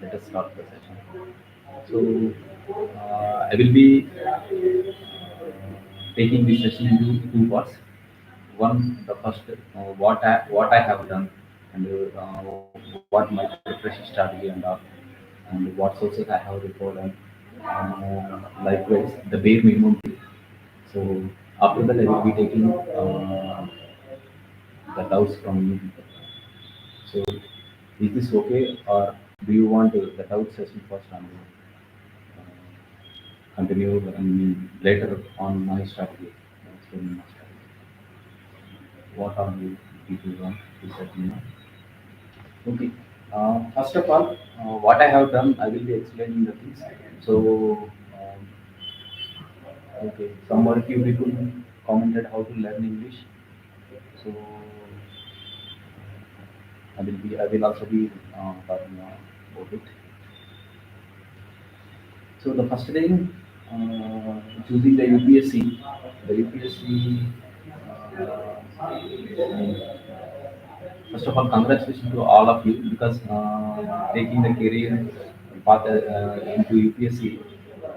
let us start the session. So, I will be taking this session into two parts. One, the first, what I have done, and what my preparation strategy and what sources I have recorded, likewise the bare minimum. So after that, I will be taking the doubts from you people. So is this okay, or do you want the doubt session first and continue later on my strategy? Explaining my strategy. What are you people want to let me know? Okay. First of all, what I have done, I will be explaining the things. So, okay, some more few people commented how to learn English. So, I will also be talking about it. So the first thing, choosing the UPSC, the UPSC. First of all, congratulations to all of you because taking the career path into UPSC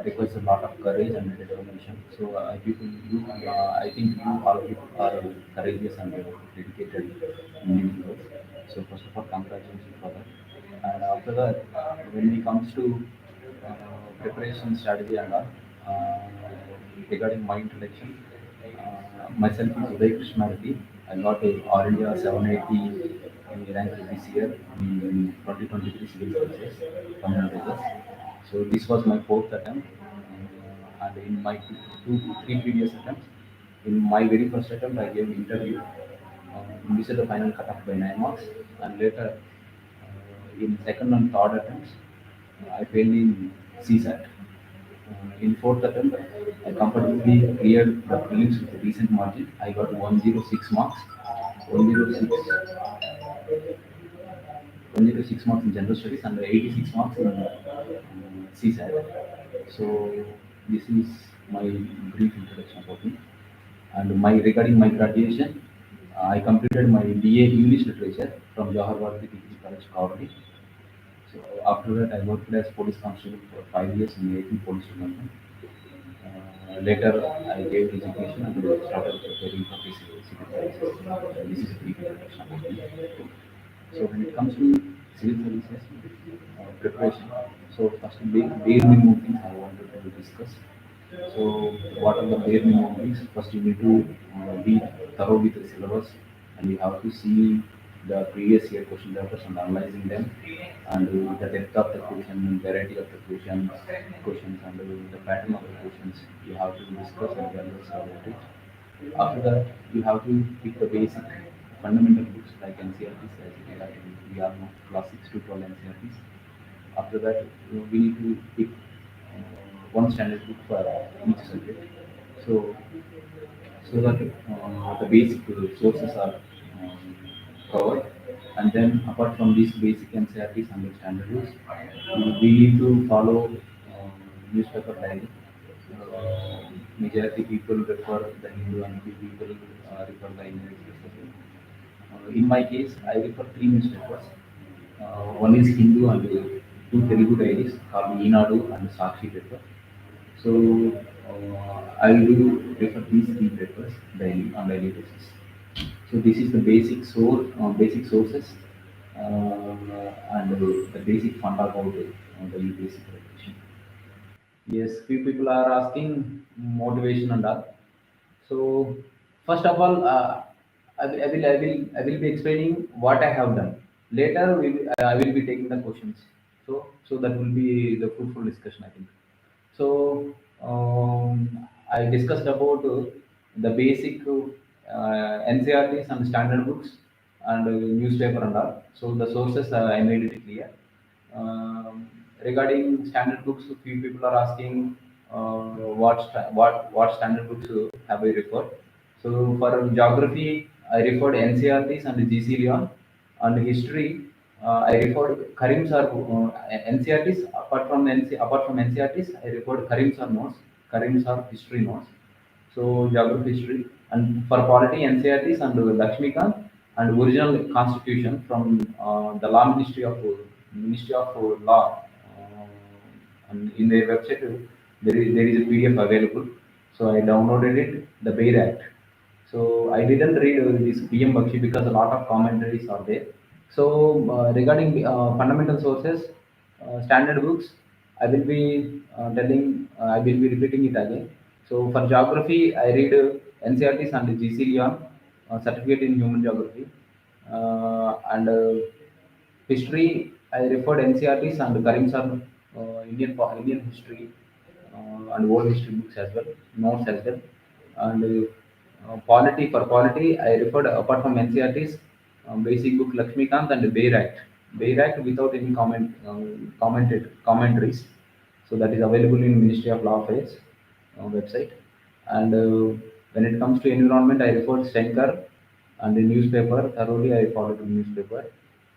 requires a lot of courage and determination. So I think you all of you are courageous and dedicated individuals. So first of all, congratulations for that. And after that, when it comes to preparation strategy and all, uh, regarding my introduction, myself is Uday Krishna Reddy. I got a All India 780 rank this year in 2023 civil services, permanent results. So this was my fourth attempt, and in my three previous attempts, in my very first attempt, I gave interview, missed the final cutoff by 9 marks, and later in second and third attempts, I failed in CSAT. In fourth attempt, I comfortably cleared the prelims with a decent margin. I got 106 marks, 106, 106 marks in general studies and 86 marks in CSAT. So this is my brief introduction about me. And my regarding my graduation, I completed my BA English Literature from Jawaharlal Degree College, Kavadi. So after that, I worked as police constable for 5 years in the 18 police department. Later, I gave resignation and started preparing for this civil services. This is a brief introduction about me. So when it comes to civil services preparation, so first bare minimum things I wanted to discuss. So what are the bare minimum things? First, you need to be thorough with the syllabus, and you have to see the previous year question papers and analyzing them, and the depth of the question, and variety of the questions, and the pattern of the questions. You have to discuss and analyze about it. After that, you have to pick the basic fundamental books like NCERTs, as we are now class 6 to 12 NCERTs. After that, we need to pick one standard book for each subject. So, so that the basic sources are covered. And then, apart from these basic NCERTs and the standard rules, we need to follow newspaper diary. Majority people refer the Hindu and few people refer the English newspaper. In my case, I refer three newspapers. One is Hindu and two Telugu diaries called Eenadu and Sakshi paper. So I do refer these three papers daily on daily basis. So this is the basic sources, and the basic funda about the UPSC preparation. Yes, few people are asking motivation and all. So first of all, I will be explaining what I have done. Later, I will be taking the questions. So that will be the fruitful discussion, I think. So I discussed about the basic NCRTs and standard books and newspaper and all. So the sources I made it clear. Regarding standard books, few people are asking what standard books have I referred. So for geography, I referred NCRTs and GC Leon, and history. I referred Karim sir NCRTs. Apart from NCRTs, I referred Karim sir notes. Karim sir history notes. So geography history, and for polity NCRTs and Lakshmikant and original constitution from the law ministry of Ministry of Law, and in their website there is a PDF available. So I downloaded it, the Bail Act. So I didn't read this PM Bakshi because a lot of commentaries are there. So regarding fundamental sources, standard books, I will be I will be repeating it again. So for geography, I read NCERTs and GC Leon, certificate in human geography, and history. I referred NCERTs and Karim sir, Indian history, and world history books as well, notes as well, and polity, for polity, I referred apart from NCERTs, basic book Lakshmikant and Bayer Act. Bayer Act without any commentaries. So that is available in Ministry of Law Affairs website. And when it comes to environment, I referred Shankar and the newspaper. Thoroughly, I followed the newspaper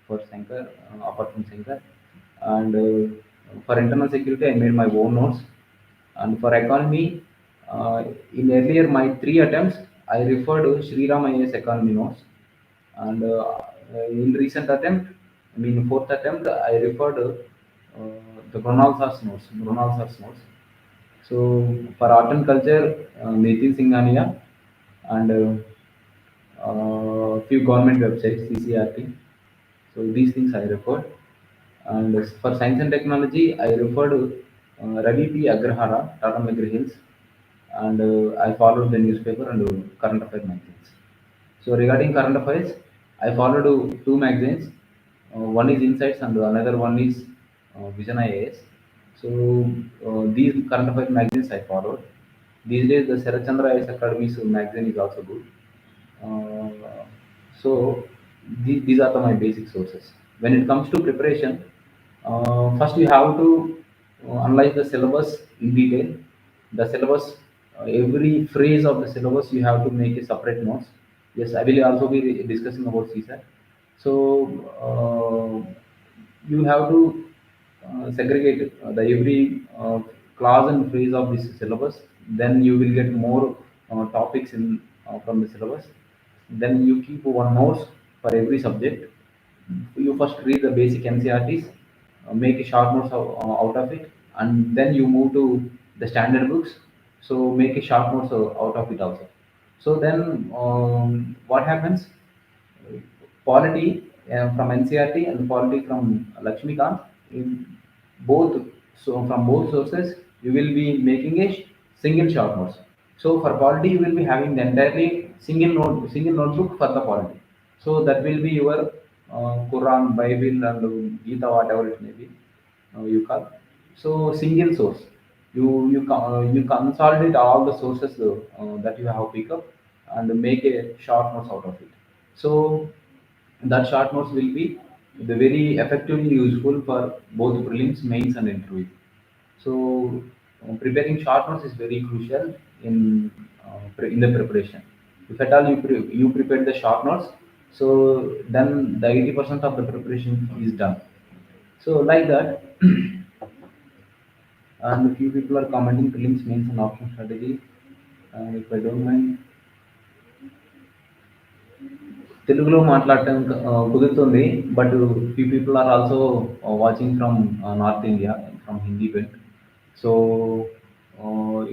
for Shankar, apart from Shankar. And for internal security, I made my own notes. And for economy, in earlier my three attempts, I referred Sri Ram IAS economy notes. And in recent attempt, I mean fourth attempt, I referred the Brunalsar's notes. Brunalsar's notes. So for art and culture, Nitin Singhania and few government websites, CCRT. So these things I referred. And as for science and technology, I referred Ravi P. Agrahara, Tata McGraw Hills, and I followed the newspaper and current affair magazines. So regarding current affairs, I followed two magazines. One is Insights and another one is Vision IAS. So these current affairs magazines I followed. These days, the Sarath Chandra IAS Academy's magazine is also good. So these are my basic sources. When it comes to preparation, first you have to analyze the syllabus in detail. The syllabus, every phrase of the syllabus, you have to make a separate notes. Yes, I will also be discussing about CSAT. So you have to segregate the every clause and phrase of this syllabus. Then you will get more topics in from the syllabus. Then you keep one notes for every subject. You first read the basic NCRTs, make a short notes out of it, and then you move to the standard books. So make a short notes out of it also. So then what happens? Polity from NCRT and polity from Lakshmikant. In both, so from both sources, you will be making a single short notes. So for polity, you will be having the entirely single notebook for the polity. So that will be your Quran, Bible, and Gita, whatever it may be, you call. So single source. You consolidate all the sources that you have picked up and make a short notes out of it. So that short notes will be the very effectively useful for both prelims, mains, and interview. So preparing short notes is very crucial in the preparation. If at all you prepare the short notes, so then the 80% of the preparation is done. So like that, and a few people are commenting prelims, mains, and option strategy. If I don't mind, తెలుగులో మాట్లాడటం కుదురుతుంది but few people are also watching from north India from Hindi belt so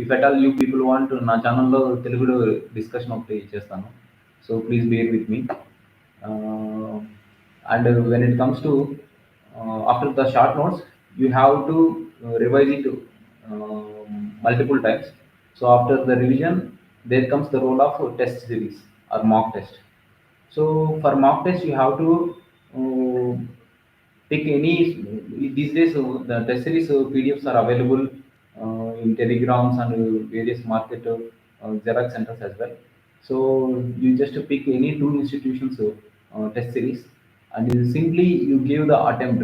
if at all you people want నా ఛానల్లో తెలుగులో discussion ఒకటి చేస్తాను so please bear with me and when it comes to after the short notes you have to revise it multiple times. So after the revision, there comes the role of test series or mock test. So for mock test, you have to uh, pick any. These days, the test series PDFs are available in telegrams and various market Xerox centers as well. So you just pick any two institutions test series, and you give the attempt.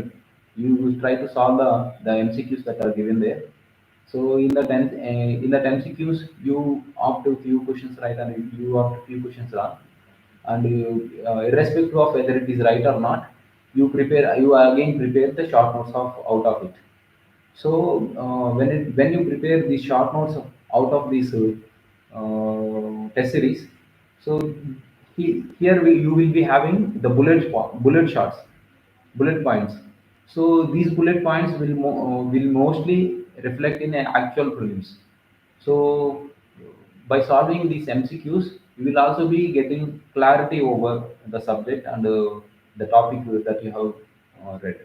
You try to solve the MCQs that are given there. So in that MCQs, you opt a few questions right and you opt a few questions wrong, and irrespective of whether it is right or not, you again prepare the short notes of out of it. So when you prepare the short notes out of this test series, so here you will be having the bullet shots, bullet points. So these bullet points will mostly reflect in an actual prelims. So by solving these MCQs, you will also be getting clarity over the subject and the topic that you have read.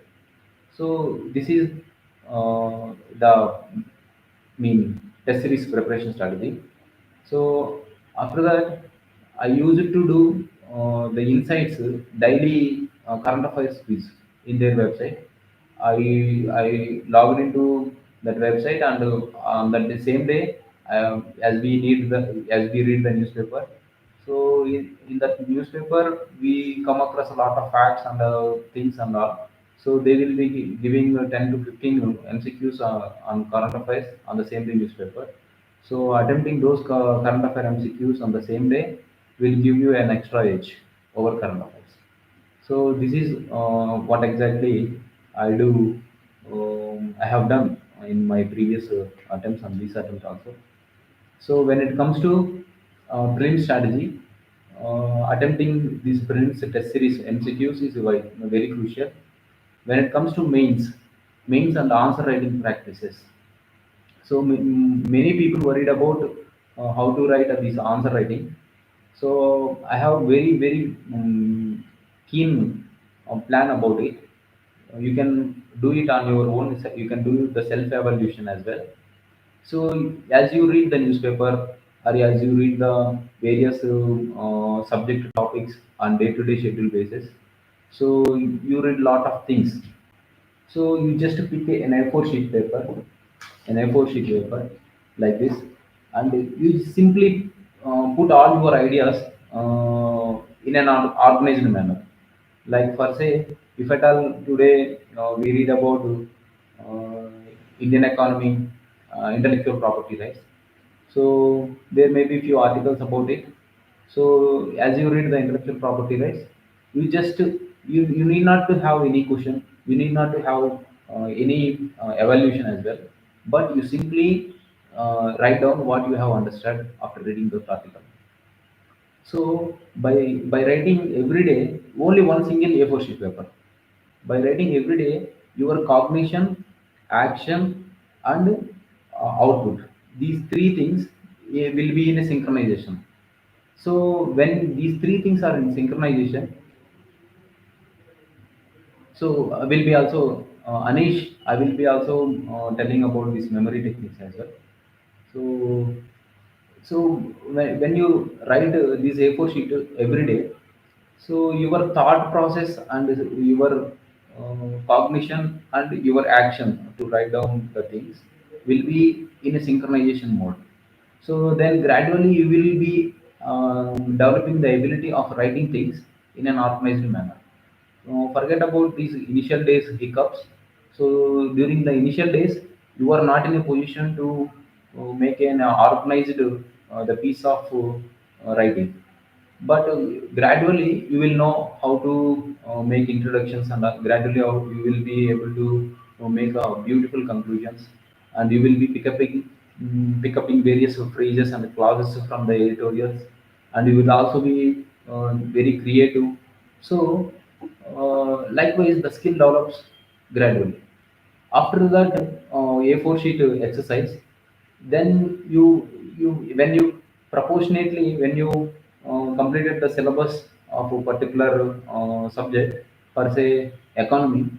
So this is the test series preparation strategy. So after that, I used to do the insights daily current affairs quiz in their website. I logged into that website and on that the same day, as we read the newspaper. So in that newspaper, we come across a lot of facts and things and all. So they will be giving 10 to 15 MCQs on current affairs on the same day newspaper. So attempting those current affair MCQs on the same day will give you an extra edge over current affairs. So this is what exactly I do. I have done in my previous attempts and these attempts also. So when it comes to prelims strategy, attempting these prelims test series MCQs is very crucial. When it comes to mains and answer writing practices, so many people worried about how to write this answer writing. So I have very keen plan about it. You can do it on your own. You can do the self evaluation as well. So as you read the newspaper or as you read the various subject topics on day-to-day schedule basis, so you read lot of things. So you just pick an A4 sheet paper, an A4 sheet paper like this, and you simply put all your ideas in an organized manner. Like for say, if at all today we read about uh, Indian economy, intellectual property rights. So there may be few articles about it. So as you read the intellectual property rights, you need not to have any question. You need not to have any evaluation as well. But you simply write down what you have understood after reading the article. So by writing every day only one single A4 sheet paper, by writing every day, your cognition, action, and output, these three things will be in a synchronization. So when these three things are in synchronization, so I will be also Anish. I will be also telling about these memory techniques as well. So so when you write this A4 sheet every day, so your thought process and your cognition and your action to write down the things will be in a synchronization mode. So then gradually you will be developing the ability of writing things in an organized manner. Forget about these initial days hiccups. So during the initial days, you are not in a position to make an organized the piece of writing. But gradually you will know how to make introductions and gradually how you will be able to make beautiful conclusions and you will be pick up in various phrases and clauses from the editorials and you will also be very creative. So likewise the skill develops gradually. After that A4 sheet exercise, then you when you proportionately when you completed the syllabus of a particular subject, per se economy,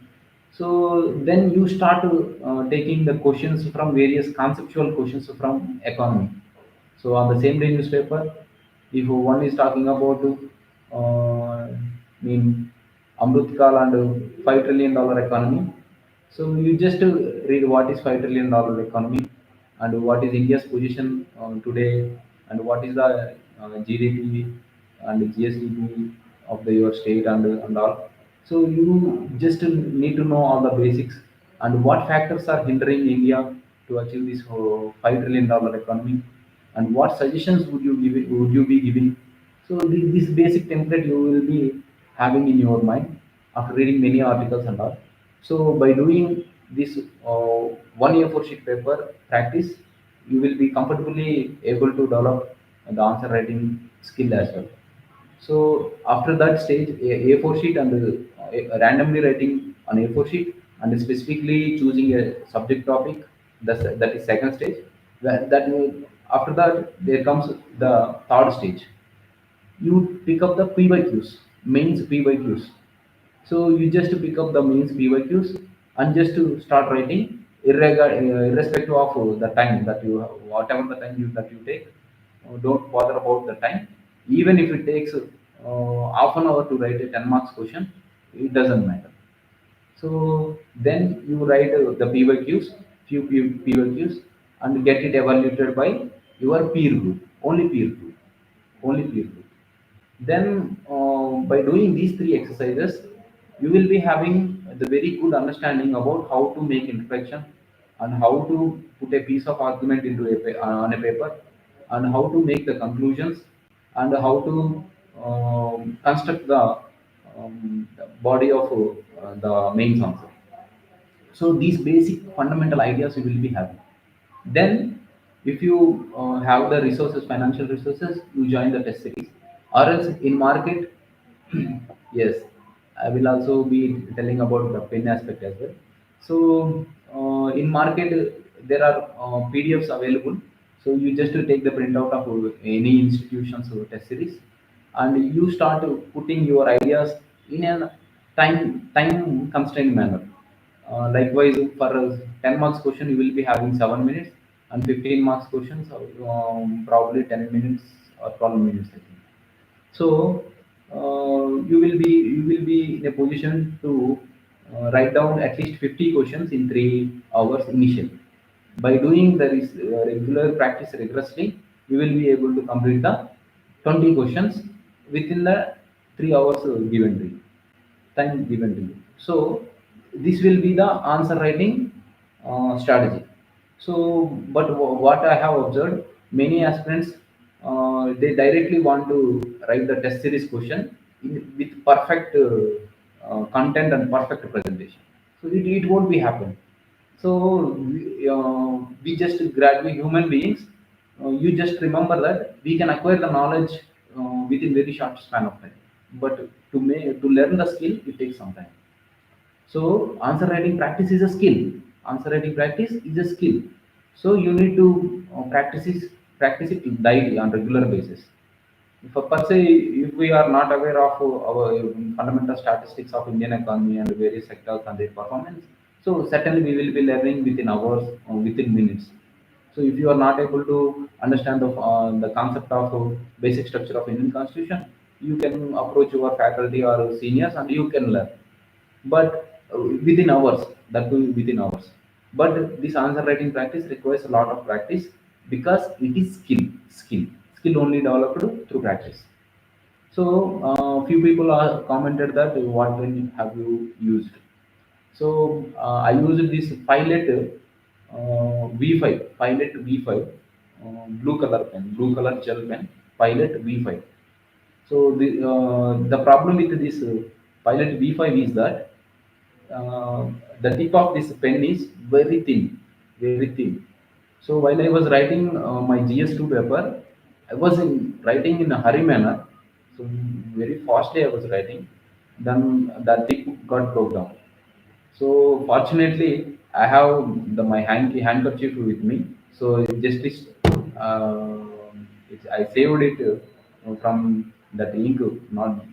so then you start taking the questions from various conceptual questions from economy. So on the same day newspaper, if one is talking about mean Amrutkal and $5 trillion economy, so you just read what is $5 trillion economy and what is India's position today and what is the GDP and GSDP of your state and all. So you just need to know all the basics and what factors are hindering India to achieve this $5 trillion economy and what suggestions would you be giving. So this basic template you will be having in your mind after reading many articles and all. So by doing this one A4 sheet paper practice, you will be comfortably able to develop the answer writing skill as well. So after that stage, A4 sheet and randomly writing on A4 sheet and specifically choosing a subject topic. That is second stage. After that there comes the third stage. You pick up the PYQs, mains PYQs. So you just pick up the mains PYQs and just to start writing, irrespective of the time that you have, whatever the time that you take. Don't bother about the time. Even if it takes half an hour to write a 10 marks question, it doesn't matter. So then you write the PYQs, PYQs, and get it evaluated by your peer group, only peer group. Then, by doing these three exercises, you will be having the very good understanding about how to make introduction and how to put a piece of argument into on a paper, and how to make the conclusions, and how to construct the body of the main answer. So these basic fundamental ideas you will be having. Then, if you have the resources, financial resources, you join the test series. Or else in market, yes, I will also be telling about the pen aspect as well. So in market, there are PDFs available. So you just take the printout of any institution's test series, and you start putting your ideas in a time constrained manner. Likewise, for a 10 marks question, you will be having 7 minutes, and 15 marks questions, probably 10 minutes or 12 minutes, I think. So you will be in a position to write down at least 50 questions in 3 hours initially. By doing the regular practice rigorously, you will be able to complete the 20 questions within the 3 hours given to you, time given to you. So this will be the answer writing strategy. So, but what I have observed, many aspirants they directly want to write the test series question with perfect content and perfect presentation. So it won't be happen. So we just graduate human beings. You just remember that we can acquire the knowledge within very short span of time. But to learn the skill, it takes some time. So answer writing practice is a skill. Answer writing practice is a skill. So you need to practice it daily on regular basis. If per se, if we are not aware of our fundamental statistics of Indian economy and various sectors and their performance, so certainly we will be learning within hours or within minutes. So if you are not able to understand the concept of basic structure of Indian Constitution, you can approach your faculty or seniors and you can learn. But within hours, that too within hours. But this answer writing practice requires a lot of practice because it is skill only developed through practice. So few people are commented that what pen have you used. So I used this Pilot V5, Pilot V5, blue color gel pen, Pilot V5. So the problem with this Pilot V5 is that the tip of this pen is very thin, very thin. So while I was writing my GS2 paper, I was writing in a hurry manner. So very fastly I was writing. Then the tip got broke down. So fortunately, I have my handkerchief with me. So it just is, I saved it from that ink, not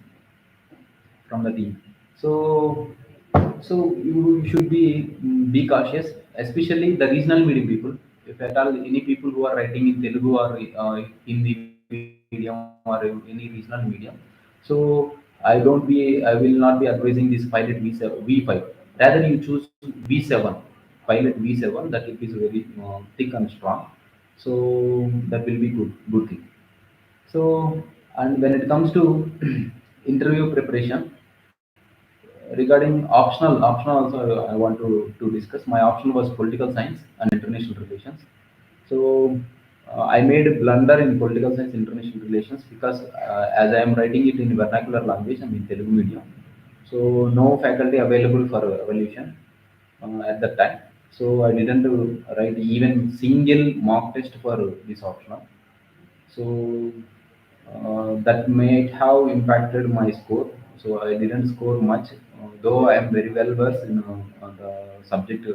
from the ink. So you should be cautious, especially the regional medium people. If at all any people who are writing in Telugu or Hindi medium or any regional medium, so I will not be advising this Pilot V5. Rather, you choose V7, Pilot V7. That it is very thick and strong. So that will be good thing. So, and when it comes to interview preparation, regarding optional also I want to discuss. My option was political science and international relations. So I made a blunder in political science international relations because as I am writing it in vernacular language, I'm in Telugu medium. So no faculty available for evaluation at that time. So I didn't write even single mock test for this optional. So that might have impacted my score. So I didn't score much though I am very well versed in the subject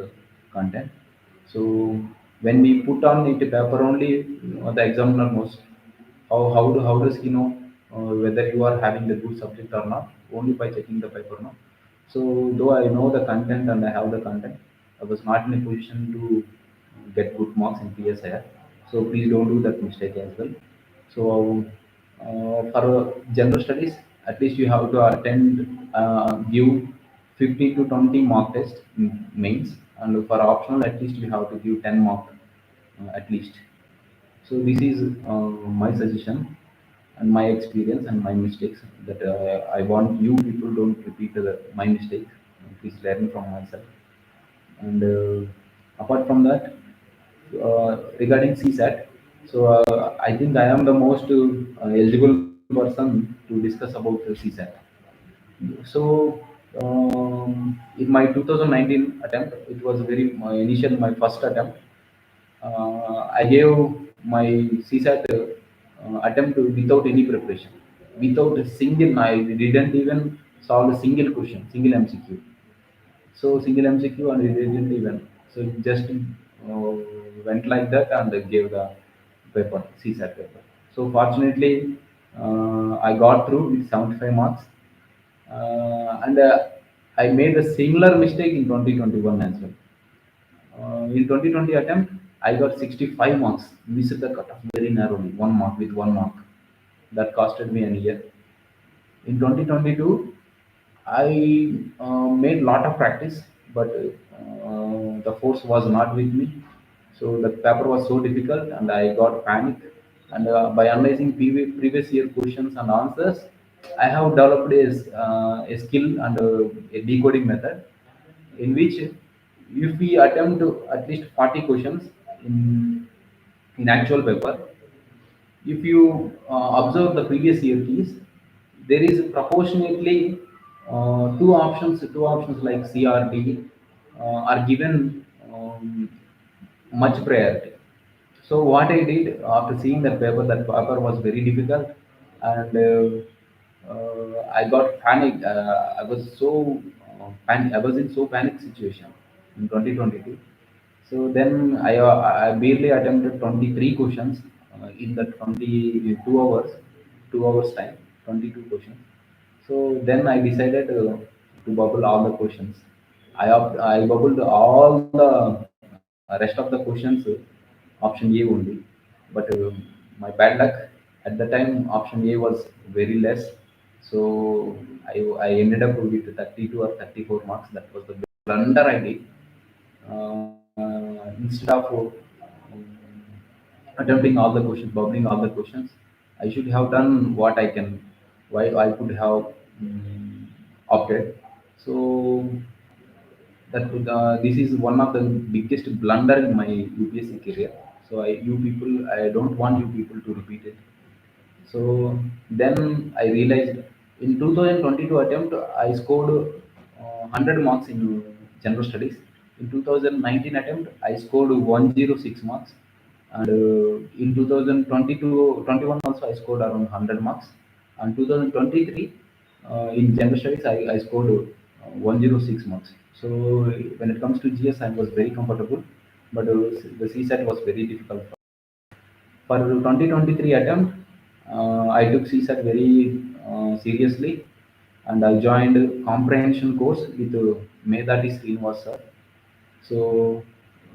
content. So when we put on it paper only, the examiner knows how does he know whether you are having the good subject or not, only by checking the paper, no. So though I know the content and I have the content, I was not in a position to get good marks in PSI. So please don't do that mistake as well. So for general studies, at least you have to attend, give 15 to 20 mock test in mains, and for optional, at least you have to give 10 mock at least. So this is my suggestion and my experience and my mistakes that I want you people don't repeat my mistake. Please learn from myself. And apart from that, regarding CSAT, so I think I am the most eligible person to discuss about CSAT. So in my 2019 attempt, it was very my initial my first attempt. I gave my CSAT attempt without any preparation, without a single. I didn't even solve a single question, single MCQ. So single MCQ and it didn't even. So it just went like that and gave the paper, CSAT paper. So fortunately, I got through with 75 marks. And I made a similar mistake in 2021 as well. In 2020 attempt, I got 65 marks, missed the cutoff very narrowly, 1 mark with 1 mark. That costed me an year. In 2022, I made lot of practice, but the force was not with me. So the paper was so difficult, and I got panic. And by analyzing previous year questions and answers, I have developed a skill and a decoding method in which if we attempt to at least 40 questions in actual paper, if you observe the previous year keys, there is proportionately two options like CRD are given much priority. So what I did after seeing that paper was very difficult, and I got panic. I was so panic. I was in so panic situation in 2022. So then I barely attempted 23 questions in the 22 hours, 2 hours time, 22 questions. So then I decided to bubble all the questions. I bubbled all the rest of the questions, option A only. But my bad luck at the time, option A was very less. So I ended up with 32 or 34 marks. That was the blunder I did. Instead of attempting all the questions, bubbling all the questions, I should have done what I can, why I could have opted. So this is one of the biggest blunder in my UPSC career. So you people, I don't want you people to repeat it. So then I realized in 2022 attempt I scored 100 marks in general studies. In 2019 attempt I scored 106 marks, and in 2022 21 also I scored around 100 marks, and 2023 in general studies I scored 106 marks. So when it comes to GS I was very comfortable, but the CSAT was very difficult. For 2023 attempt, I took CSAT very seriously, and I joined a comprehension course with Medati Srinivas sir. So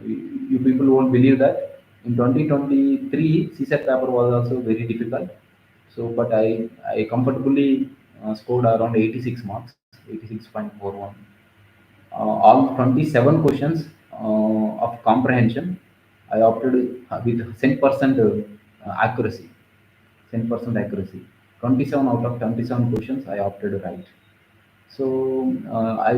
you people won't believe that in 2023 CSAT paper was also very difficult. So but I comfortably scored around 86 marks, 86.41. All 27 questions of comprehension, I opted with 10% accuracy. 10% accuracy. 27 out of 27 questions I opted right. So I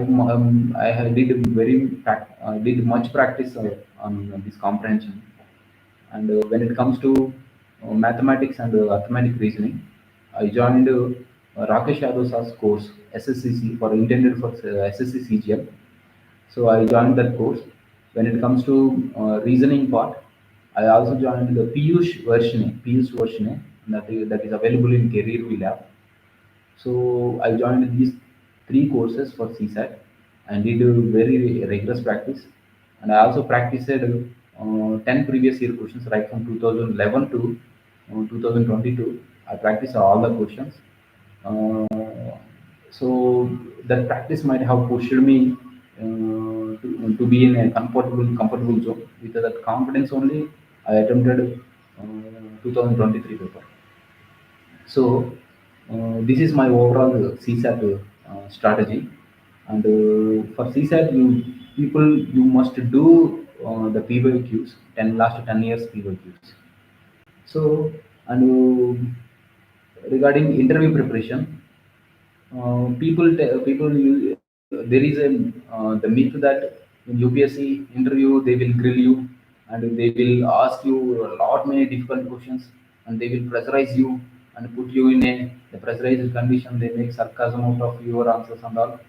did much practice on this comprehension. And when it comes to mathematics and arithmetic reasoning, I joined Rakesh Yadav's course SSCC for intended for SSC CGL. So I joined that course. When it comes to reasoning part, I also joined the Piyush version that is available in Career Lab. So I joined this. three courses for CSAT and did a very rigorous practice. And I also practiced 10 previous year questions right from 2011 to 2022. I practiced all the questions. Uh, so that practice might have pushed me to be in a comfortable zone. With that confidence only, I attempted 2023 paper. So this is my overall CSAT strategy. And for CSAT, you must do the PYQs, 10 years PYQs. So and regarding interview preparation, there is the myth that in UPSC interview they will grill you and they will ask you a lot many difficult questions and they will pressurize you and put you in a the pressurized condition. They make sarcasm out of your answers and all.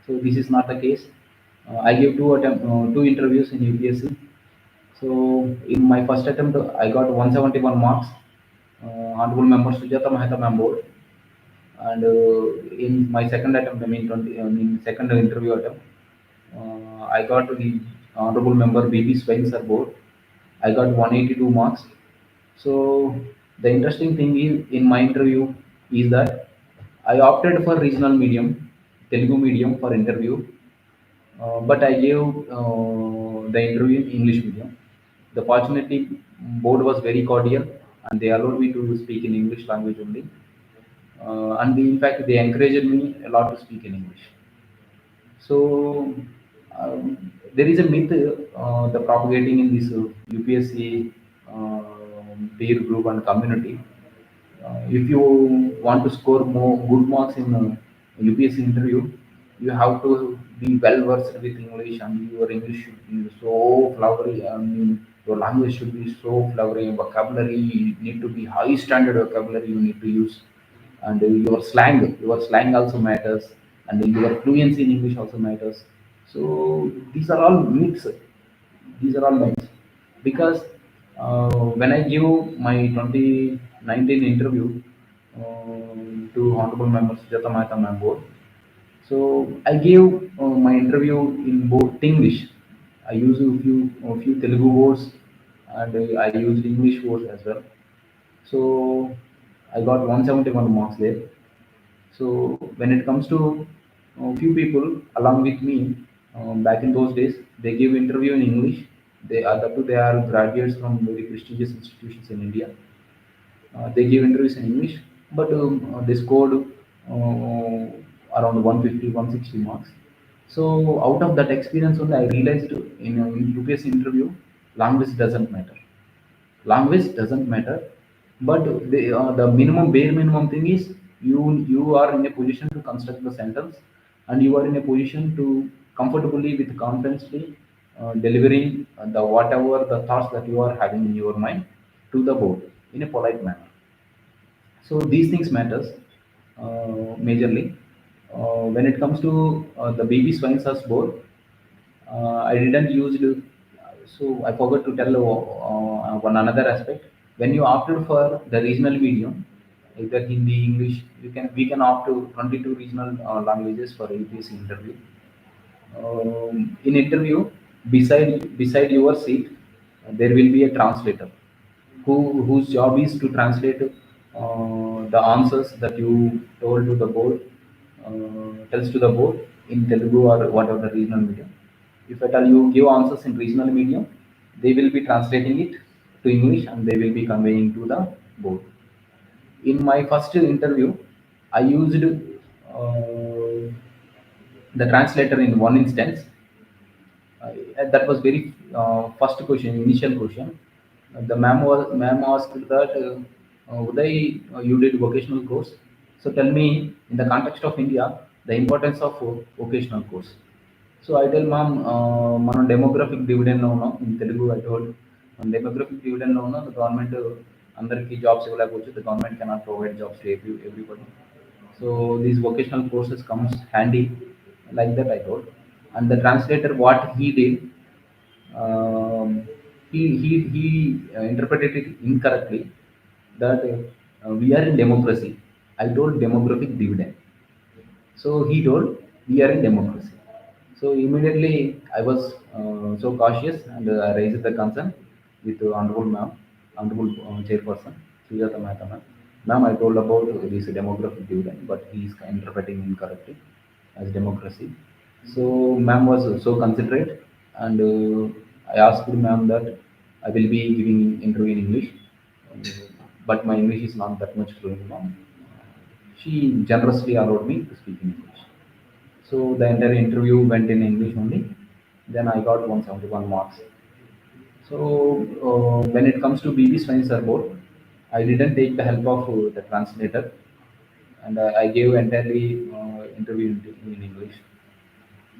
So this is not the case. I gave two interviews in UPSC. So in my first attempt, I got 171 marks. Honorable member Sujata Maheta ma'am board, and in my second attempt, I mean second interview attempt, I got the honorable member BP Spencer board. I got 182 marks. So the interesting thing is in my interview is that I opted for regional medium, Telugu medium for interview, but I gave the interview in English medium. The fortunately board was very cordial and they allowed me to speak in English language only. In fact, they encouraged me a lot to speak in English. So there is a myth the propagating in this UPSC peer group and community. If you want to score more good marks in UPSC interview, you have to be well versed with English and your English should be so flowery. I mean, your language should be so flowery. Vocabulary you need to be high standard vocabulary you need to use, and your slang also matters, and your fluency in English also matters. So these are all myths. These are all myths because when I give my 2019 interview to Honorable Member Sujata Mehta Ma'am board, so I gave my interview in both English. I used a few Telugu words and I used English words as well. So I got 171 marks there. So when it comes to a few people along with me, back in those days, they give interview in English. They are graduates from very prestigious institutions in India. They give interviews in English, but they scored around 150, 160 marks. So out of that experience only, I realized in UPSC interview, language doesn't matter. Language doesn't matter, but the bare minimum thing is you are in a position to construct the sentence, and you are in a position to comfortably with confidently delivering the whatever the thoughts that you are having in your mind to the board in a polite manner. So these things matters majorly. When it comes to the baby swine sauce board, I didn't use it. So I forgot to tell one another aspect. When you opted for the regional medium, either Hindi, English, we can opt to 22 regional languages for UPSC interview. In interview, beside your seat, there will be a translator whose job is to translate the answers that you told to the board, tells to the board in Telugu or whatever the regional medium. If at all you give answers in regional medium, they will be translating it to English and they will be conveying to the board. In my first interview, I used the translator in one instance. That was very first question, initial question. The ma'am asked that Uday, you did vocational course. So tell me, in the context of India, the importance of vocational course. So I tell ma'am, మనం demographic dividend లో ఉన్నాం in Telugu. I told demographic dividend లో ఉన్నాం. The government అందరికీ jobs ఇవ్వలేకపోవచ్చు. The government cannot provide jobs to everybody. So these vocational courses comes handy, like that I told. And the translator, what he did, um, he interpreted it incorrectly that we are in democracy. I told demographic dividend. So he told, we are in democracy. So immediately I was so cautious and I raised the concern with Honorable Ma'am, Honorable Chairperson, Sujata Mehta Ma'am. Ma'am, I told about this demographic dividend, but he is interpreting incorrectly as democracy. So ma'am was so considerate, and I asked ma'am that I will be giving interview in English, uh, but my English is not that much fluent, ma'am. She generously allowed me to speak in English. So the entire interview went in English only. Then I got 171 marks. So when it comes to BB Spencer board, I didn't take the help of the translator, and I gave entirely interview in English.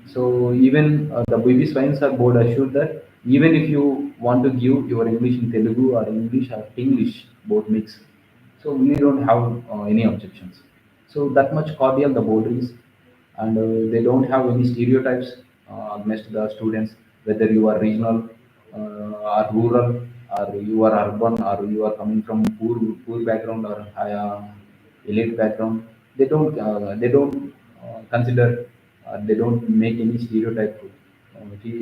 So even the BB Spencer board assured that even if you want to give your English in Telugu or English both mix, so we don't have any objections. So that much cordial the board is, and they don't have any stereotypes against the students, whether you are regional or rural, or you are urban, or you are coming from poor background or elite background. They don't consider, they don't make any stereotype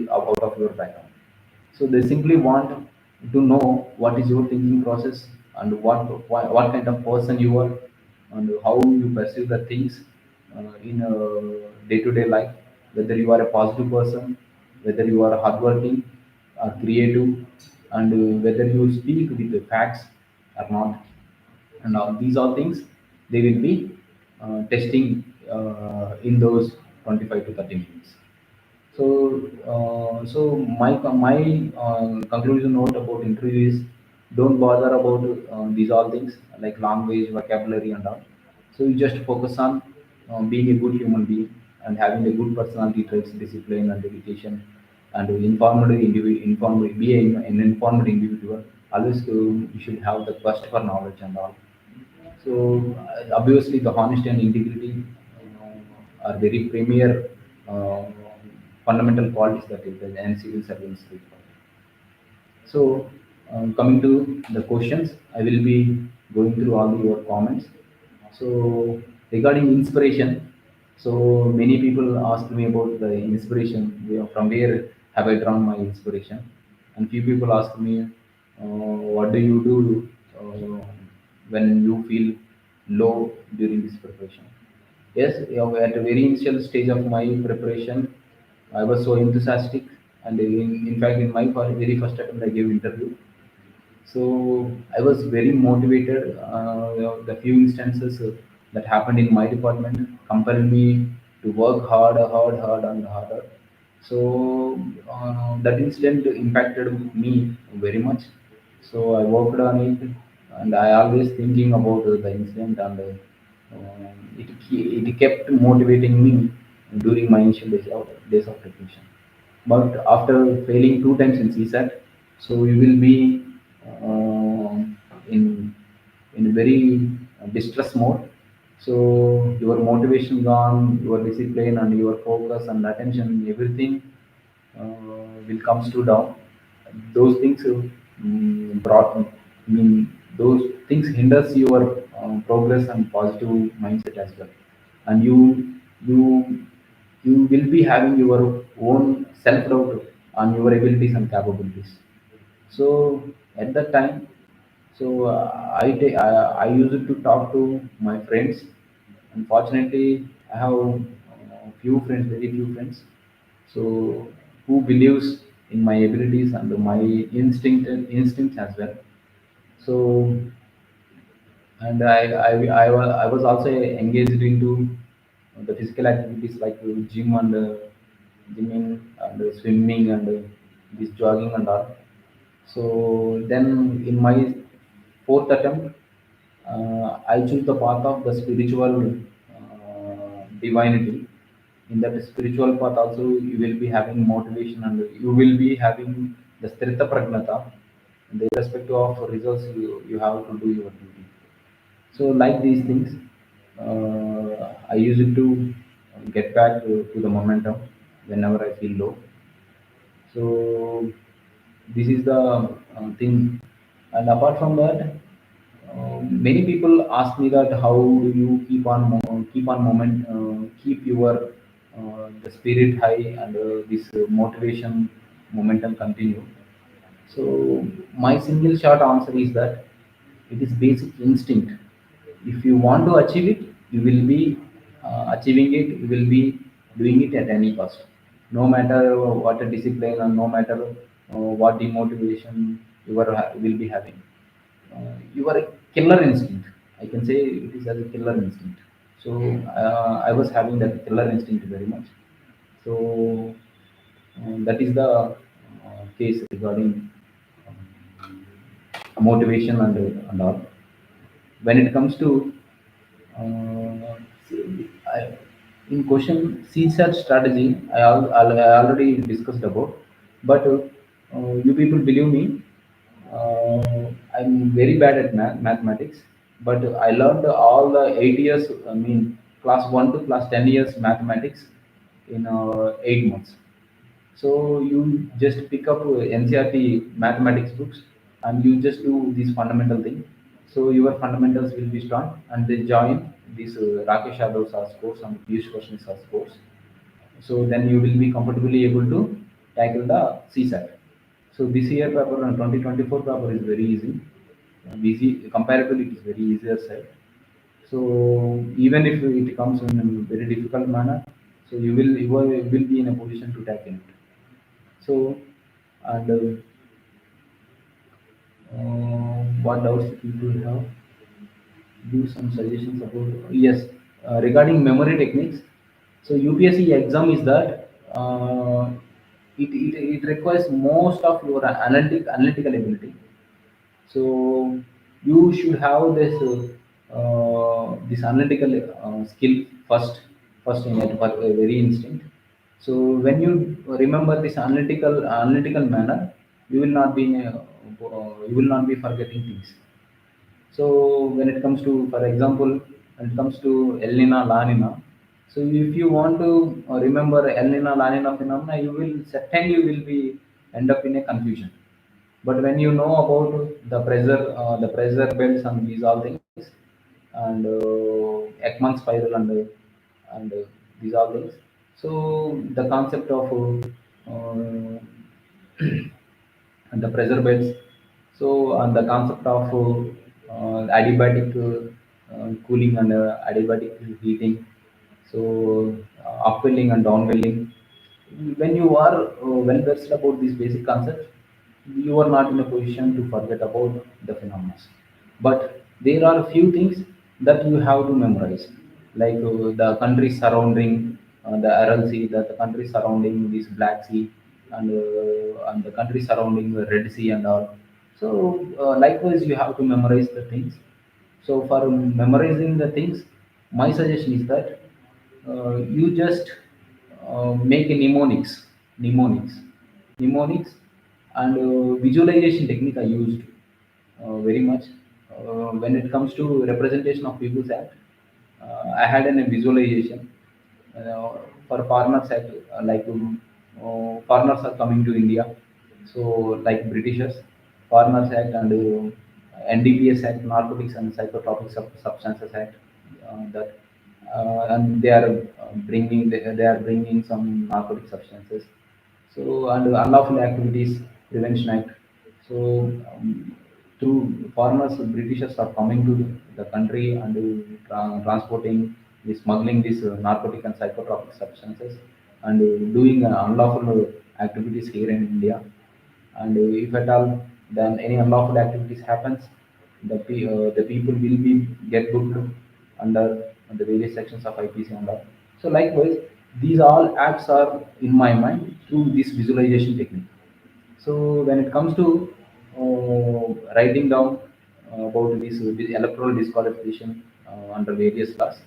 out of your background. So they simply want to know what is your thinking process, and what kind of person you are, and how you perceive the things in day-to-day life. Whether you are a positive person, whether you are hardworking or creative, and whether you speak with the facts or not, and all these all things they will be testing in those 25 to 30 minutes. So my conclusion note about interview is, don't bother about these all things like language, vocabulary, and all. So you just focus on being a good human being and having a good personality traits, discipline, and dedication, and be an informed individual. Always you should have the quest for knowledge and all. So obviously, the honesty and integrity are very premier fundamental qualities that is the and civil servants require. So coming to the questions, I will be going through all your comments. So regarding inspiration, so many people ask me about the inspiration. From where have I drawn my inspiration? And few people ask me, what do you do when you feel low during this preparation? Yes, at a very initial stage of my preparation, I was so enthusiastic, and in fact, in my very first attempt, I gave interview. So I was very motivated. The few instances that happened in my department compelled me to work and harder. So that incident impacted me very much. So I worked on it, and I always thinking about the incident, and it kept motivating me during my initial days of preparation. But after failing two times in CSAT, so you will be uh, in in very distress mode. So your motivation gone, your discipline and your focus and attention, everything will comes to down. Those things brought, those things hinders your progress and positive mindset as well. And you you will be having your own self doubt on your abilities and capabilities. So at that time, so I used to talk to my friends. Unfortunately, I have few friends, very few friends, so who believes in my abilities and my instincts as well. So and I was also engaged into the physical activities like gymming and swimming and this jogging and all. So then in my fourth attempt, I choose the path of the spiritual divinity. In that spiritual path also you will be having motivation, and you will be having the strita pragnata. In the respect of results, you have to do your duty. So like these things, I use it to get back to the momentum whenever I feel low. So this is the thing. And apart from that, many people ask me that how do you keep on keep on keep your the spirit high, and this motivation momentum continue. So my single short answer is that it is basic instinct. If you want to achieve it, you will be achieving it. You will be doing it at any cost, no matter what a discipline, and no matter what demotivation will be having. Your killer instinct. I can say it is as a killer instinct. So I was having that killer instinct very much. So that is the case regarding motivation and all. When it comes to I, in question CSAT strategy, I already discussed about, but you people believe me, I'm very bad at mathematics, but I learned all the 8 years, I mean, class 1 to class 10 years mathematics in 8 months. So you just pick up NCERT mathematics books, and you just do these fundamental thing. So your fundamentals will be strong, and they join this Rakesh Yadav's course and Piyush Varshney's course. So then you will be comfortably able to tackle the CSAT. So this year paper and 2024 paper is very easy. Easy comparatively, it is very easier side. So even if it comes in a very difficult manner, so you will be in a position to tackle it. So, and what else people have? Do some suggestions about, yes, regarding memory techniques. So UPSC exam is that it requires most of your analytical ability. So you should have this analytical skill first in it, but very instinct. So when you remember this analytical manner, you will not be forgetting things. So when it comes to, for example, when it comes to El Nino, La Nina, so if you want to remember El Nino, La Nina phenomena, you will be end up in a confusion. But when you know about the pressure belts and these all things, and Ekman spiral and these all things, so the concept of and the pressure belts, so and the concept of adiabatic cooling and adiabatic heating, so upwelling and downwelling. When you are well versed about these basic concepts, you are not in a position to forget about the phenomena. But there are a few things that you have to memorize, like the country surrounding the Aral Sea, the country surrounding this Black Sea, and the country surrounding the Red Sea and all. So likewise, you have to memorize the things. So for memorizing the things, my suggestion is that you just make a mnemonics, and visualization technique I used very much. When it comes to representation of People's Act, I had a visualization for Foreigners Act, foreigners are coming to India, so like Britishers, Foreigners Act, and NDPS Act, Narcotics and Psychotropic Substances Act, that and they are bringing some narcotic substances. So and unlawful activities prevention act. So through foreigners, Britishers are coming to the country and transporting, smuggling these narcotic and psychotropic substances, and doing unlawful activities here in India. And if at all then any unlawful activities happens, the people will be get booked under the various sections of IPC and all. So likewise, these all acts are in my mind through this visualization technique. So when it comes to writing down about this electoral disqualification under various laws,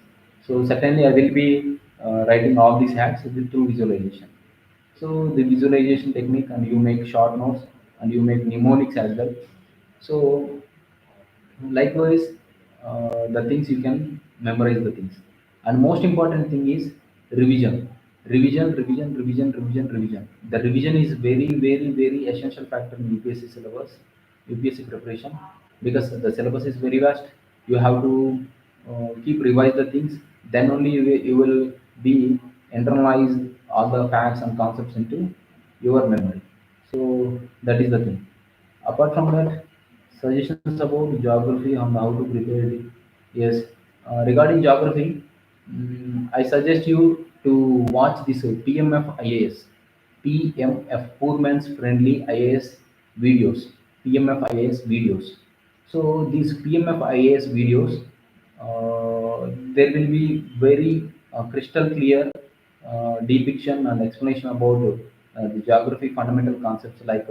so certainly I will be writing all these acts through visualization. So the visualization technique, and you make short notes, and you make mnemonics as well. So likewise, the things you can memorize the things, and most important thing is revision, revision. The revision is very essential factor in UPSC syllabus, UPSC preparation, because the syllabus is very vast. You have to keep revise the things, Then only you will be internalize all the facts and concepts into your memory. So that is the thing. Apart from that, suggestions about geography and how to prepare it. Yes, regarding geography, I suggest you to watch this PMF IAS, PMF Poor Man's Friendly IAS videos, PMF IAS videos. So these PMF IAS videos, there will be very crystal clear depiction and explanation about the geography fundamental concepts like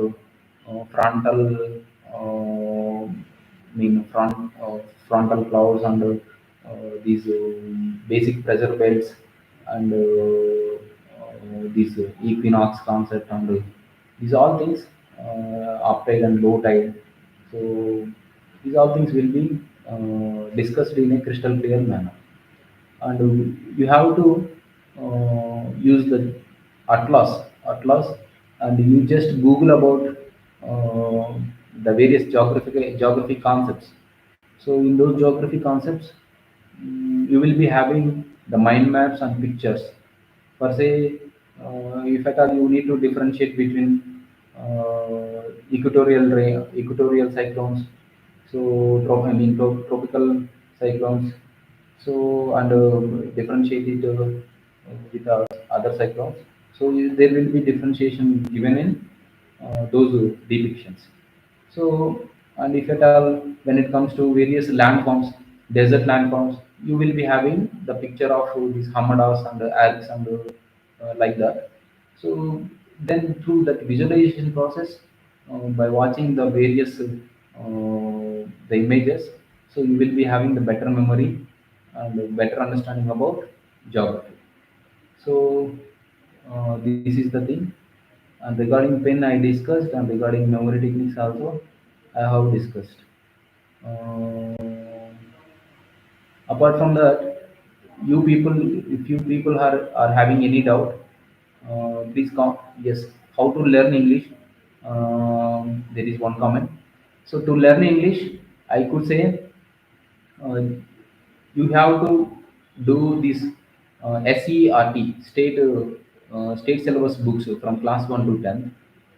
frontal, frontal clouds and these basic pressure belts and these equinox concept and these all things, up tide and low tide. So these all things will be discussed in a crystal clear manner, and you have to use the atlas, and you just google about the various geography concepts. So in those geography concepts, you will be having the mind maps and pictures. Per se, if at all you need to differentiate between equatorial cyclones, so tropical cyclones, so and differentiate it with other cyclones. So there will be differentiation given in those depictions. So, and if at all, when it comes to various landforms, desert landforms, you will be having the picture of these hamadas and alps and like that. So then through that visualization process, by watching the various the images, so you will be having the better memory and a better understanding about geography. So this is the thing. And regarding pen, I discussed, and regarding memory techniques also, I have discussed. Uh, Apart from that, you people, if you people are having any doubt, please come. Yes, how to learn English? There is one comment. So to learn English, I could say uh, you have to do this SERT, state syllabus books from class 1 to 10.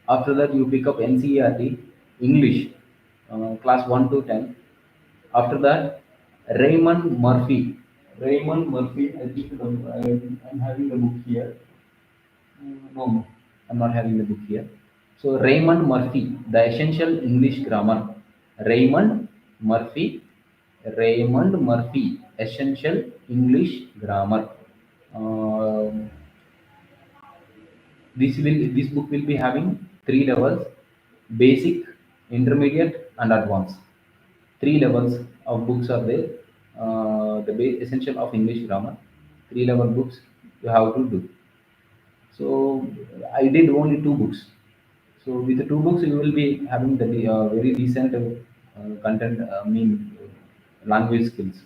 After that, you pick up NCERT English, class 1 to 10. After that, Raymond Murphy. Raymond Murphy, I think I'm having the book here. No, I'm not having the book here. So Raymond Murphy, The Essential English Grammar. Raymond Murphy, Raymond Murphy, Essential English Grammar. Um this book will be having three levels: basic, intermediate, and advanced. Three levels of books are there. The essential of English grammar. Three level books you have to do. So I did only two books. So with the two books, you will be having the very decent content. Language skills.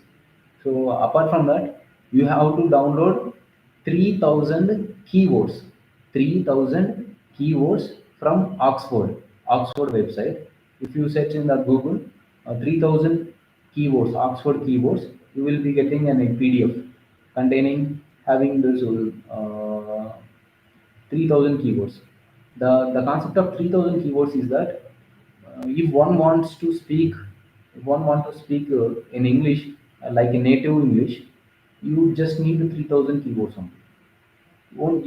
So apart from that, you have to download 3,000 keywords. 3,000 keywords from Oxford website. If you search in the Google, 3,000 keywords, Oxford keywords, you will be getting an a PDF containing having those 3,000 keywords. The concept of 3,000 keywords is that if one wants to speak, if one wants to speak in English like a native English, you just need 3,000 keywords only.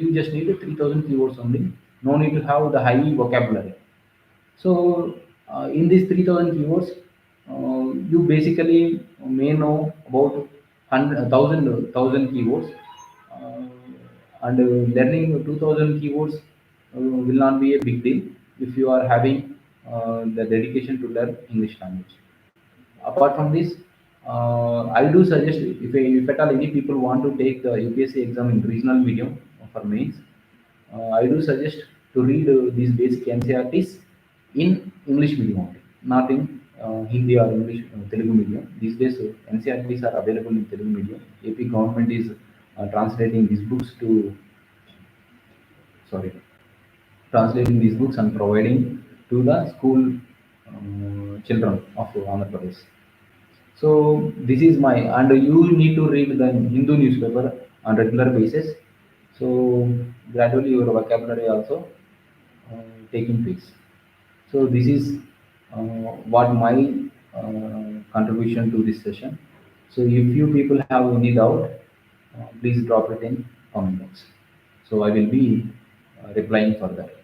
You just need 3,000 keywords only. No need to have the high vocabulary. So in these 3,000 keywords, you basically may know about 1,000 keywords, uh, and learning 2,000 keywords will not be a big deal if you are having the dedication to learn English language. Apart from this, I do suggest, if at all any people want to take the UPSC exam in regional medium for mains, I do suggest to read these basic NCERTs in English medium only, not in Hindi or English Telugu medium. These days, NCERTs are available in Telugu medium. AP government is translating these books to, sorry, translating these books and providing to the school children of Andhra Pradesh. So this is my, and you need to read the Hindu newspaper on regular basis. So gradually your vocabulary also taking place. So this is what my contribution to this session. So if you people have any doubt, please drop it in comment box. So I will be replying for that.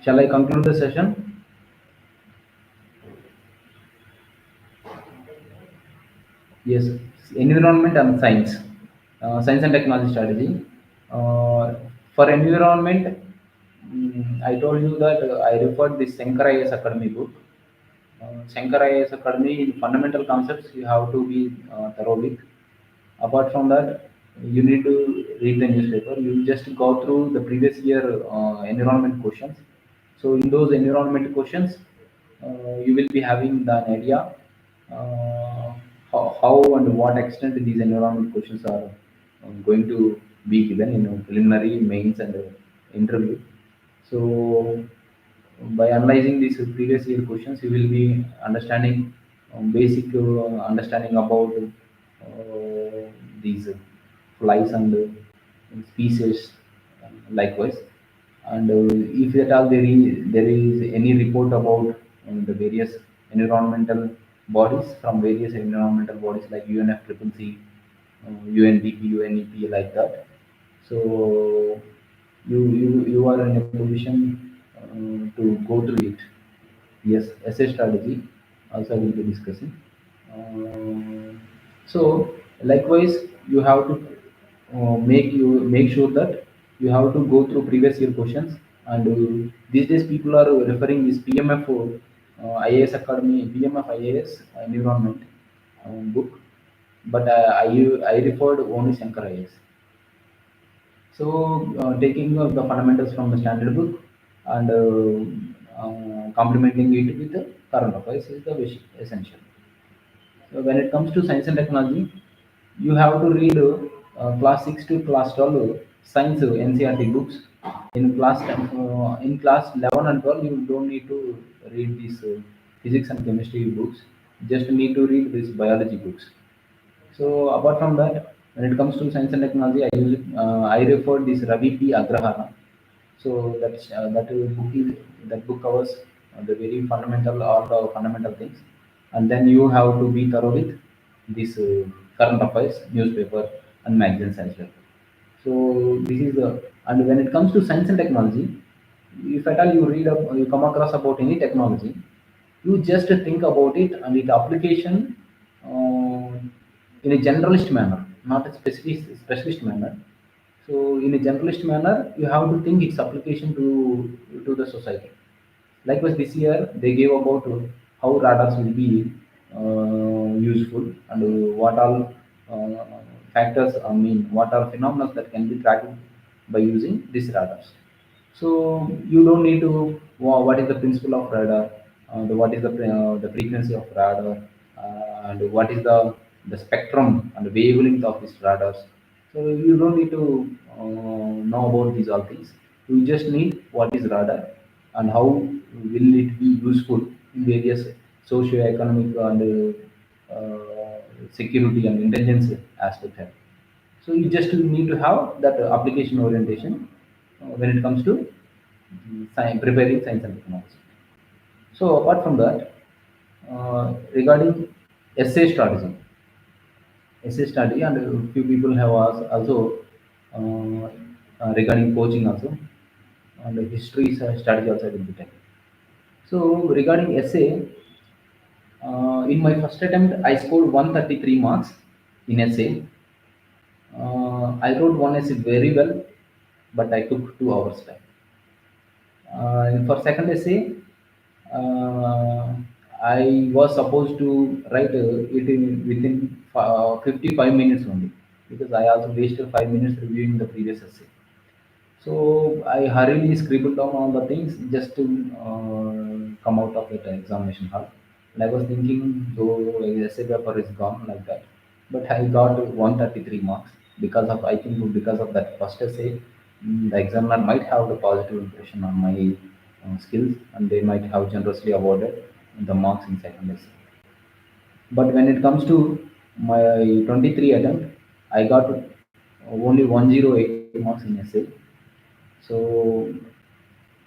Shall I conclude the session? Yes, environment and science, science and technology strategy. Uh, for environment, I told you that I referred this Shankar IAS Academy book. Shankar IAS Academy, in fundamental concepts, you have to be thorough with. Apart from that, you need to read the newspaper. You just go through the previous year environment questions. So in those environment questions, you will be having the idea uh, how and what extent these environment questions are going to be given in a preliminary, mains, and interview. So by analyzing these previous year questions, you will be understanding basic understanding about these flies and species likewise. And if at all there is any report about the various environmental bodies from various environmental bodies like UNFCCC, UNDP, UNEP, like that. So you are in a position to go through it. Yes, essay strategy also I will be discussing. So likewise, you have to make sure that you have to go through previous year questions. And these days people are referring this PMF IAS Academy, PMF IAS environment book, but I referred only Shankar IAS. So, taking the fundamentals from the standard book and complementing it with the current affairs is the essential. So, when it comes to science and technology, you have to read class 6 to class 12 science NCERT books. In class 11 and 12, you don't need to read these physics and chemistry books. Just need to read these biology books. So apart from that, when it comes to science and technology, I refer this Ravi P. Agrahara. So that book covers the very fundamental, all the fundamental things, and then you have to be thorough with this current affairs, newspaper, and magazines as well. So this is the, and when it comes to science and technology, if at all you come across about any technology, you just think about it and its application uh, in a generalist manner, not a specialist manner. So in a generalist manner, you have to think its application to the society. Likewise, this year they gave about how radars will be useful and what all uh, factors, I mean, what are phenomena that can be tracked by using these radars. So you don't need to what is the principle of radar, what is the frequency of radar, and what is the spectrum and the wavelength of these radars. So you don't need to know about these all things. You just need what is radar and how will it be useful in various socio-economic and security and intelligence aspect here. So you just need to have that application orientation when it comes to preparing science and technology. So apart from that, regarding essay strategy, essay study, and a few people have asked also regarding coaching also, and history strategy also I will be taking. So regarding essay, in my first attempt, I scored 133 marks in essay. I wrote one essay very well, but I took 2 hours time. And for second essay, uh, I was supposed to write it within 55 minutes only, because I also wasted 5 minutes reviewing the previous essay. So I hurriedly scribbled down all the things just to come out of that examination hall. And I was thinking, though essay paper is gone like that, but I got 133 marks because of, I think because of that first essay. The examiner might have the positive impression on my skills, and they might have generously awarded the marks in second essay. But when it comes to my 23 attempt, I got only 108 marks in essay. So,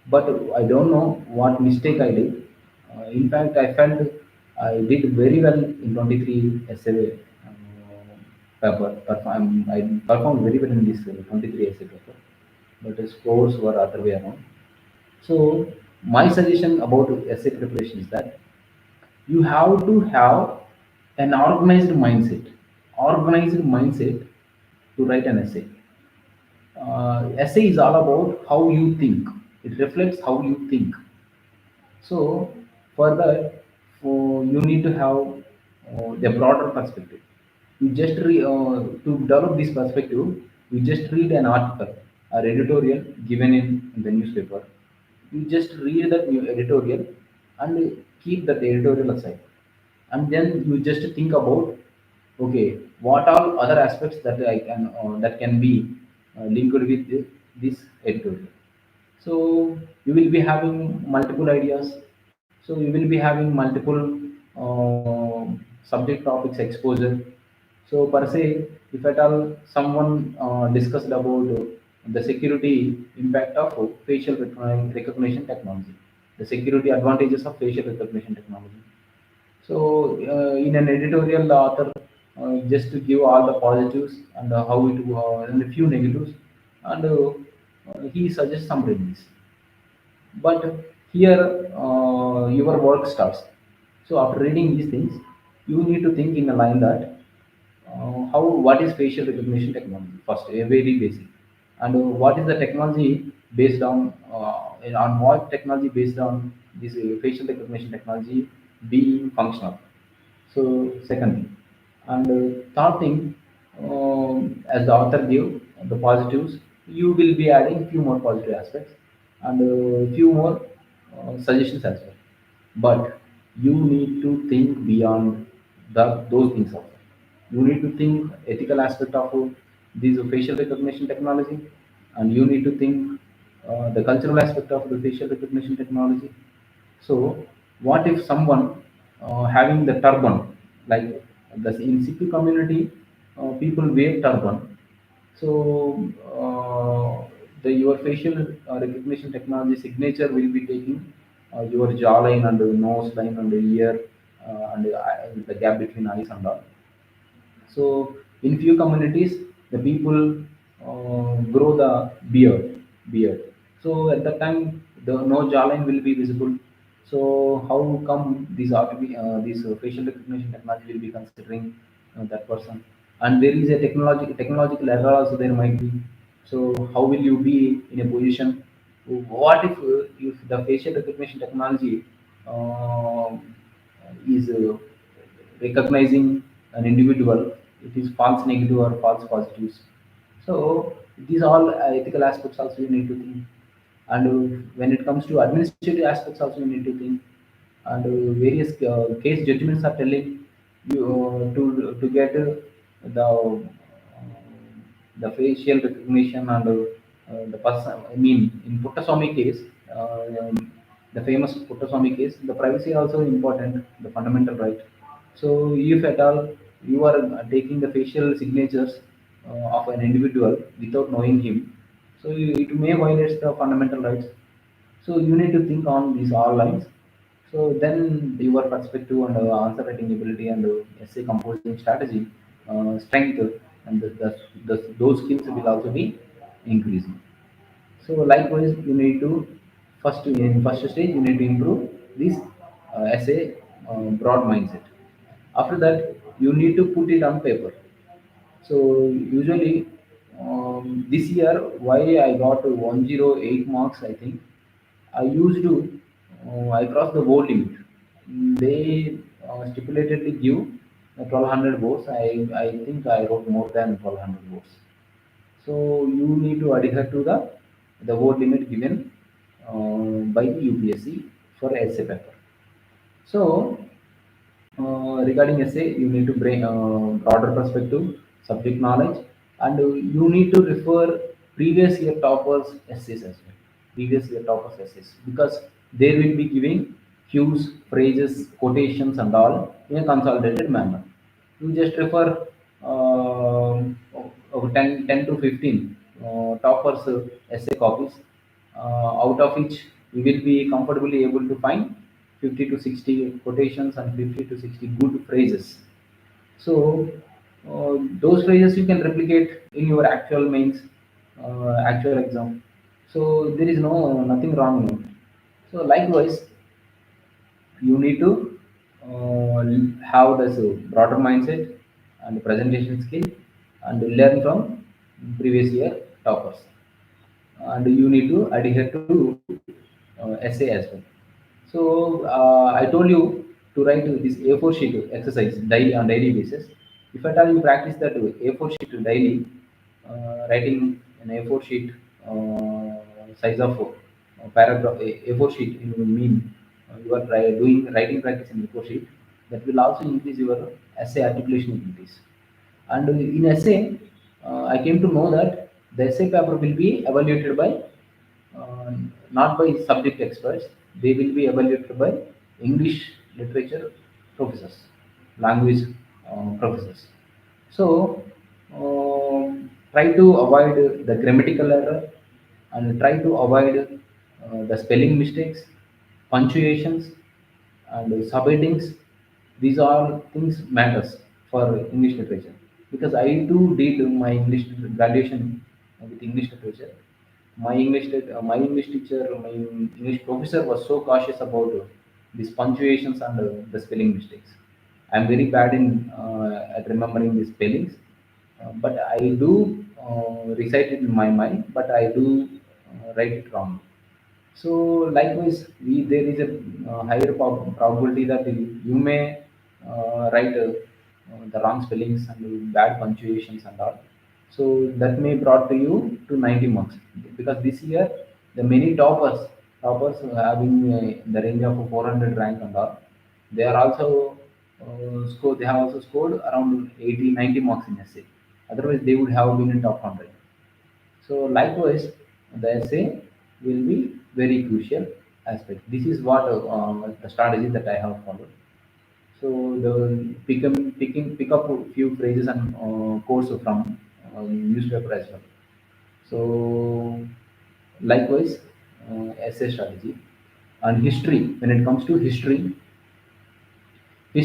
but I don't know what mistake I did. In fact, I felt I did very well in 23 essay paper. I performed very well in this 23 essay paper, but the scores were other way around. So, my suggestion about essay preparation is that you have to have an organized mindset to write an essay. Essay is all about how you think. It reflects how you think. So for that, you need to have the broader perspective. You just to develop this perspective, you just read an article or editorial given in the newspaper. You just read that new editorial and keep that editorial aside, and then you just think about, okay, what all other aspects that I can that can be linked with this editorial. So you will be having multiple ideas. So you will be having multiple subject topics exposure. So per se, if at all someone discussed about the security impact of facial recognition technology, the security advantages of facial recognition technology. So in an editorial, the author just to give all the positives and how it and a few negatives, and he suggests some remedies. But here your work starts. So after reading these things, you need to think in a line that how what is facial recognition technology first, a very basic, and what is the technology based on what technology based on this facial recognition technology being functional. So second thing, and third thing, as the author gave the positives, you will be adding few more positive aspects and few more suggestions as well. But you need to think beyond those things also. You need to think ethical aspect of this facial recognition technology, and you need to think the cultural aspect of the facial recognition technology. So, what if someone having the turban, like the in Sikh community, people wear turban. So, the your facial recognition technology signature will be taking your jawline and the nose line and the ear and the gap between eyes and all. So in few communities, the people grow the beard. So at that time, the no jawline will be visible. So how come this facial recognition technology will be considering that person? And there is a technological error also there might be. So how will you be in a position? What if the facial recognition technology uh, is recognizing an individual, it is false negative or false positives. So these all ethical aspects also you need to think. And when it comes to administrative aspects also you need to think. And various case judgments are telling you to get the facial recognition and the person. I mean, in Puttaswamy case, the famous Puttaswamy case, the privacy also important, the fundamental right. So if at all you are taking the facial signatures of an individual without knowing him, so it may violate the fundamental rights. So you need to think on these all lines. So then your perspective and answer writing ability and essay composing strategy, strength, and those skills will also be increasing. So likewise, you need to first in first stage you need to improve this essay broad mindset. After that, you need to put it on paper. So usually this year, why I got 108 marks, I think I used to I crossed the word limit. They stipulatedly give 1200 words. I think I wrote more than 1200 words. So you need to adhere to the word limit given by the UPSC for essay paper. So Regarding essay, you need to bring broader perspective, subject knowledge, and you need to refer previous year toppers essays as well. Previous year toppers essays, because they will be giving cues, phrases, quotations, and all in a consolidated manner. You just refer of 10 to 15 toppers essay copies, out of which you will be comfortably able to find 50 to 60 quotations and 50 to 60 good phrases. So those phrases you can replicate in your actual mains, actual exam. So there is no nothing wrong in it. So likewise, you need to have this broader mindset and presentation skill and learn from previous year toppers, and you need to adhere to essay as well. So I told you to write this A4 sheet exercise daily on daily basis. If at all you practice that A4 sheet daily, writing an A4 sheet size of paragraph A4 sheet, you mean you are doing writing practice in A4 sheet, that will also increase your essay articulation abilities. And in essay, I came to know that the essay paper will be evaluated by uh, not by subject experts. They will be evaluated by English literature professors, language professors. So try to avoid the grammatical error, and try to avoid the spelling mistakes, punctuations, and subheadings. These all things matters for English literature, because I too did my English graduation with English literature. My English teacher, my English professor was so cautious about these punctuations and the spelling mistakes. I'm very bad in at remembering the spellings, but I do recite it in my mind, but I do write it wrong. So likewise, there is a higher probability that you may write the wrong spellings and bad punctuations and all. So that may brought to you to 90 marks, because this year the many toppers having the range of 400 rank and all, they are also they have also scored around 80 90 marks in essay. Otherwise, they would have been in top 100. So likewise, the essay will be very crucial aspect. This is what the strategy that I have followed. So the pick up a few phrases and quotes from newspaper as well. So likewise, essay strategy and history. When it comes to history, I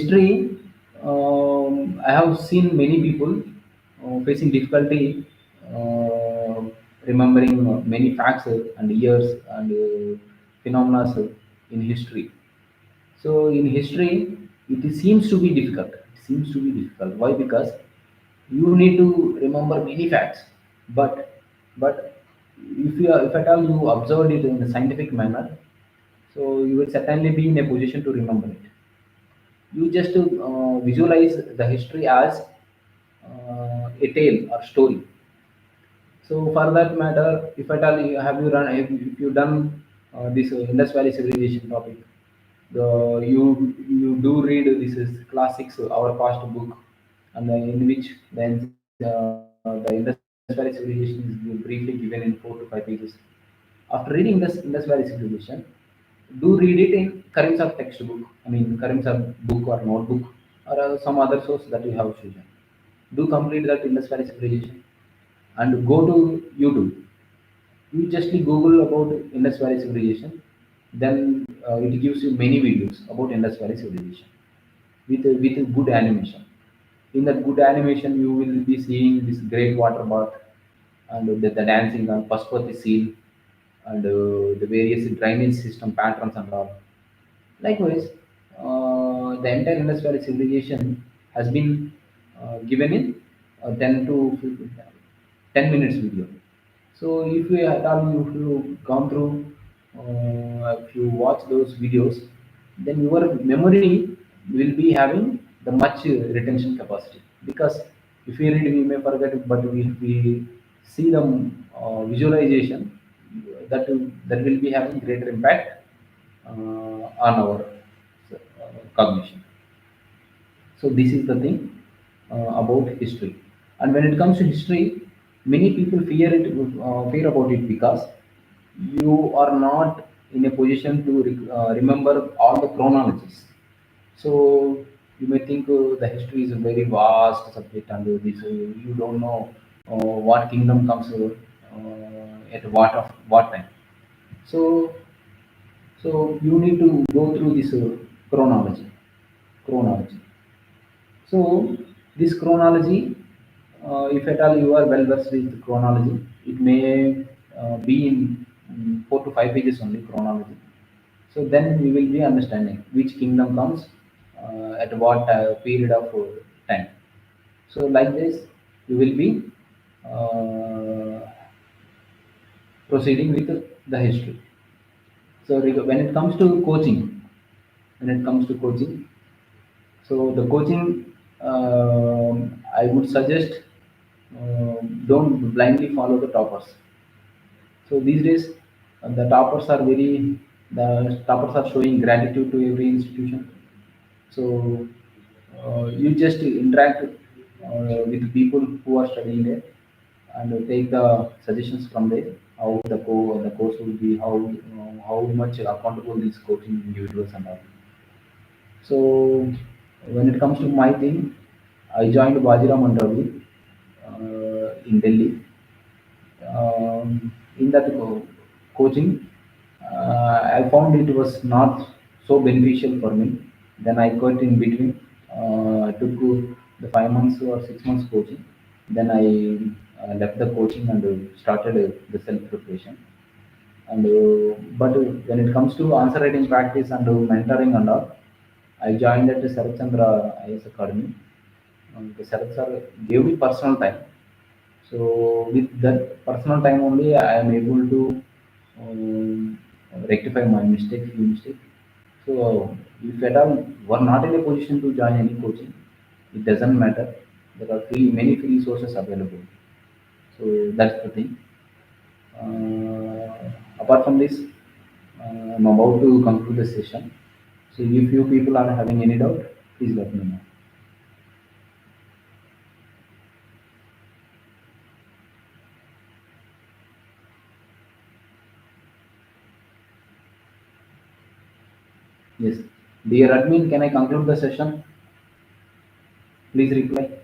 have seen many people facing difficulty uh, remembering many facts and years and phenomena in history. So in history, seems to be difficult. It seems to be difficult. Why? Because you need to remember many facts, but if at all you observed it in a scientific manner, so you will certainly be in a position to remember it. You just visualize the history as a tale or story. So for that matter, if at all if you done this Indus Valley civilization topic, you do read this is classics, our past book, and in which the Indus Valley civilization is briefly given in 4 to 5 pages. After reading this Indus Valley civilization, do read it in Karim's of textbook. I mean Karim's of book or notebook, or some other source that you have chosen. Do complete that Indus Valley civilization and go to YouTube. You just Google about Indus Valley civilization, then it gives you many videos about Indus Valley civilization with a good animation. In that good animation, you will be seeing this great water bath and the dancing on Pashupati seal and the various drainage system patterns and all. Likewise, the entire Indus Valley civilization has been given in 10 to 10 minutes video. So if you at all if you gone through, if you watch those videos, then your memory will be having the much retention capacity. Because if we read, we may forget, but if we see the visualization, that will be having greater impact on our cognition. So this is the thing about history. And when it comes to history, many people fear about it because you are not in a position to remember all the chronologies. So you may think the history is a very vast subject, and this you don't know what kingdom comes at what time. So you need to go through this chronology. So this chronology, if at all you are well versed with chronology, it may be in 4 to 5 pages only chronology. So then we will be understanding which kingdom comes at what period of time. So like this, we will be proceeding with the history. So when it comes to coaching, when it comes to coaching, so the coaching, I would suggest don't blindly follow the toppers. So these days, the toppers are showing gratitude to every institution. So you just interact with people who are studying there and take the suggestions from there. How the course will be, how much accountable these coaching individuals and all. So when it comes to my team, I joined Bajiram and Ravi in Delhi. In that coaching, I found it was not so beneficial for me. Then I quit in between. I took the 5 months or 6 months coaching. Then I left the coaching and started the self preparation. And but when it comes to answer writing practice and mentoring and all, I joined at the Sarat Chandra IS Academy. The Sarat sir gave me personal time. So with that personal time only, I am able to um, rectify my few mistakes. So if at all were not in a position to join any coaching, it doesn't matter. There are many free sources available. So that's the thing. Apart from this, I'm about to conclude the session. So if you people are having any doubt, please let me know. Yes. Dear admin, can I conclude the session? Please reply.